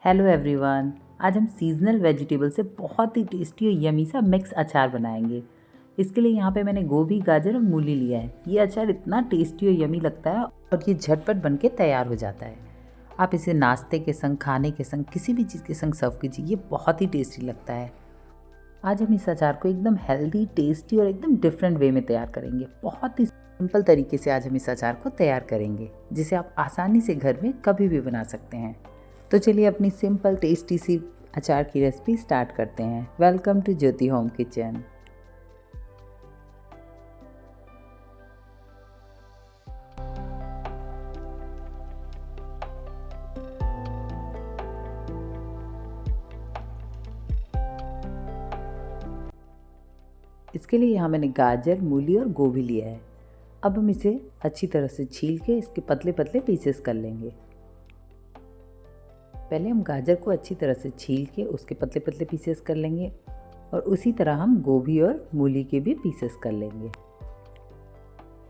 Hello everyone. आज हम seasonal vegetable से बहुत ही टेस्टी और यमी सा मिक्स अचार बनाएंगे। इसके लिए यहाँ पे मैंने गोभी, गाजर और मूली लिया है। ये अचार इतना टेस्टी और यमी लगता है और ये झटपट बन के तैयार हो जाता है। आप इसे नाश्ते के संग, खाने के संग, किसी भी चीज़ के संग सर्व कीजिए। ये बहुत ही टेस्टी लगता है। आज हम इस अचार को एकदम हेल्दी, टेस्टी और एकदम डिफरेंट वे में तैयार करेंगे। बहुत ही सिंपल तरीके से आज हम इस अचार को तैयार करेंगे, जिसे आप आसानी से घर में कभी भी बना सकते हैं। तो चलिए अपनी सिंपल टेस्टी सी अचार की रेसिपी स्टार्ट करते हैं। Welcome to Jyoti home kitchen. इसके लिए यहाँ मैंने गाजर, मूली और गोभी लिया है। अब हम इसे अच्छी तरह से छील के इसके पतले पतले पीसेस कर लेंगे। पहले हम गाजर को अच्छी तरह से छील के उसके पतले पतले पीसेस कर लेंगे और उसी तरह हम गोभी और मूली के भी पीसेस कर लेंगे।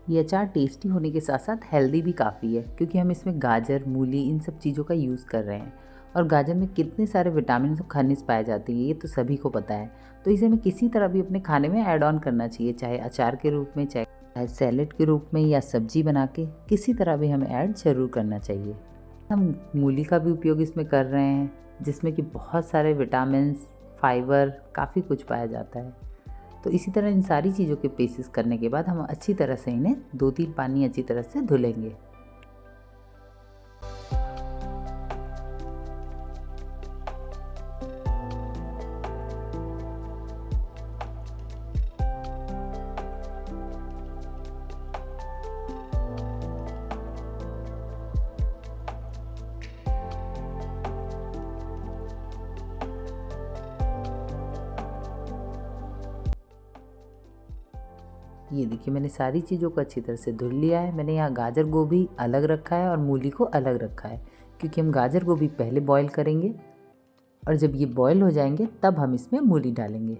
ये अचार टेस्टी होने के साथ साथ हेल्दी भी काफ़ी है, क्योंकि हम इसमें गाजर, मूली इन सब चीज़ों का यूज़ कर रहे हैं। और गाजर में कितने सारे विटामिन और खनिज पाए जाते हैं, ये तो सभी को पता है। तो इसे हमें किसी तरह भी अपने खाने में ऐड ऑन करना चाहिए, चाहे अचार के रूप में, चाहे सैलेड के रूप में, या सब्जी बना के, किसी तरह भी हमें ऐड ज़रूर करना चाहिए। हम मूली का भी उपयोग इसमें कर रहे हैं, जिसमें कि बहुत सारे विटामिन्स, फाइबर, काफ़ी कुछ पाया जाता है। तो इसी तरह इन सारी चीज़ों के पीसेस करने के बाद हम अच्छी तरह से इन्हें 2-3 पानी अच्छी तरह से धुलेंगे। ये देखिए, मैंने सारी चीज़ों को अच्छी तरह से धुल लिया है। मैंने यहाँ गाजर गोभी अलग रखा है और मूली को अलग रखा है, क्योंकि हम गाजर गोभी पहले बॉईल करेंगे और जब ये बॉईल हो जाएंगे तब हम इसमें मूली डालेंगे।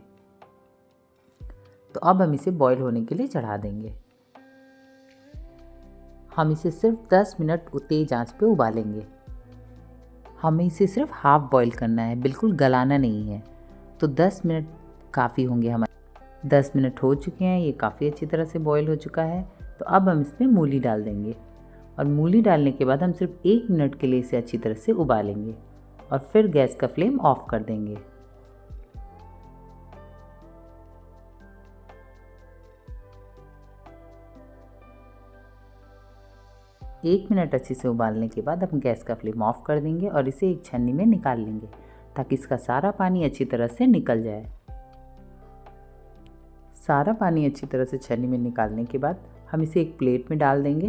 तो अब हम इसे बॉईल होने के लिए चढ़ा देंगे। हम इसे सिर्फ 10 मिनट तेज़ आंच पे उबालेंगे। हमें इसे सिर्फ हाफ बॉईल करना है, बिल्कुल गलाना नहीं है। तो 10 मिनट काफ़ी होंगे हमारे। 10 मिनट हो चुके हैं, ये काफ़ी अच्छी तरह से बॉईल हो चुका है। तो अब हम इसमें मूली डाल देंगे और मूली डालने के बाद हम सिर्फ 1 मिनट के लिए इसे अच्छी तरह से उबालेंगे और फिर गैस का फ्लेम ऑफ कर देंगे। एक मिनट अच्छे से उबालने के बाद हम गैस का फ्लेम ऑफ कर देंगे और इसे एक छन्नी में निकाल लेंगे, ताकि इसका सारा पानी अच्छी तरह से निकल जाए। सारा पानी अच्छी तरह से छन्नी में निकालने के बाद हम इसे एक प्लेट में डाल देंगे।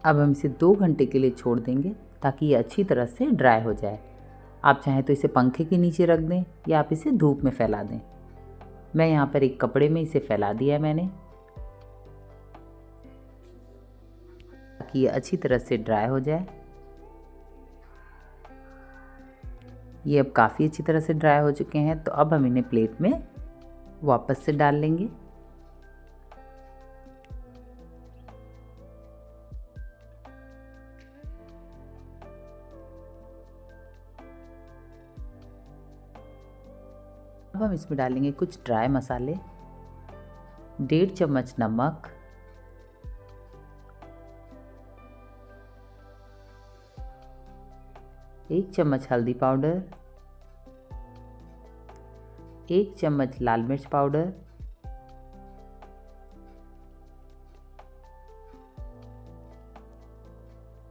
अब हम इसे 2 घंटे के लिए छोड़ देंगे, ताकि ये अच्छी तरह से ड्राई हो जाए। आप चाहें तो इसे पंखे के नीचे रख दें या आप इसे धूप में फैला दें। मैं यहाँ पर एक कपड़े में इसे फैला दिया है मैंने, ताकि ये अच्छी तरह से ड्राई हो जाए। ये अब काफ़ी अच्छी तरह से ड्राई हो चुके हैं। तो अब हम इन्हें प्लेट में वापस से डाल लेंगे। अब हम इसमें डालेंगे कुछ ड्राई मसाले, 1.5 चम्मच नमक, 1 चम्मच हल्दी पाउडर, 1 चम्मच लाल मिर्च पाउडर,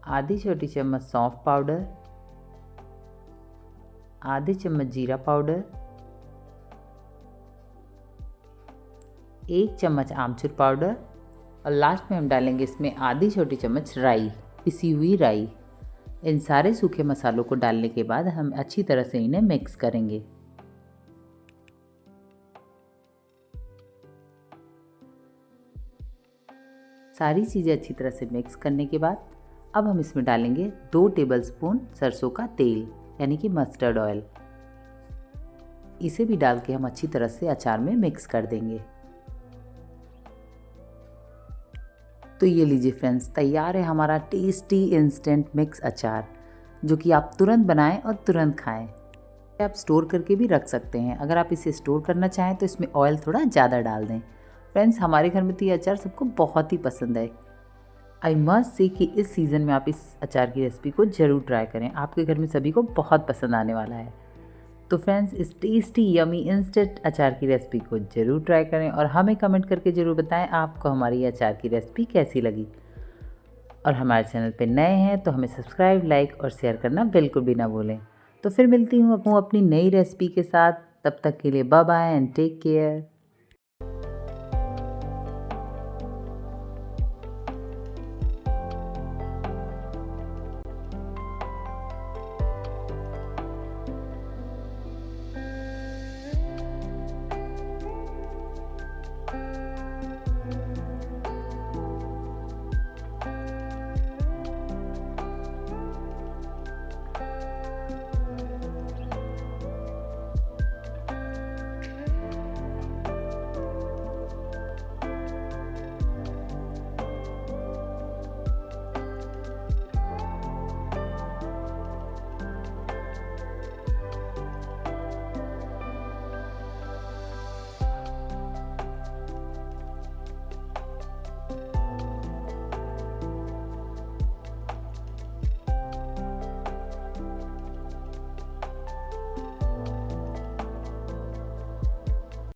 आधी छोटी चम्मच सौंफ पाउडर, आधी चम्मच जीरा पाउडर, 1 चम्मच आमचूर पाउडर और लास्ट में हम डालेंगे इसमें आधी छोटी चम्मच राई, पिसी हुई राई। इन सारे सूखे मसालों को डालने के बाद हम अच्छी तरह से इन्हें मिक्स करेंगे। सारी चीज़ें अच्छी तरह से मिक्स करने के बाद अब हम इसमें डालेंगे 2 टेबलस्पून सरसों का तेल, यानी कि मस्टर्ड ऑयल। इसे भी डाल के हम अच्छी तरह से अचार में मिक्स कर देंगे। तो ये लीजिए फ्रेंड्स, तैयार है हमारा टेस्टी इंस्टेंट मिक्स अचार। जो कि आप तुरंत बनाएं और तुरंत खाएं। आप स्टोर करके भी रख सकते हैं। अगर आप इसे स्टोर करना चाहें तो इसमें ऑयल थोड़ा ज़्यादा डाल दें। फ्रेंड्स, हमारे घर में तो ये अचार सबको बहुत ही पसंद है। आई मस्ट से कि इस सीज़न में आप इस अचार की रेसिपी को ज़रूर ट्राई करें। आपके घर में सभी को बहुत पसंद आने वाला है। तो फ्रेंड्स, इस टेस्टी यमी इंस्टेंट अचार की रेसिपी को ज़रूर ट्राई करें और हमें कमेंट करके ज़रूर बताएं आपको हमारी अचार की रेसिपी कैसी लगी। और हमारे चैनल पे नए हैं तो हमें सब्सक्राइब, लाइक और शेयर करना बिल्कुल भी ना भूलें। तो फिर मिलती हूँ अपनी नई रेसिपी के साथ। तब तक के लिए bye bye and take care.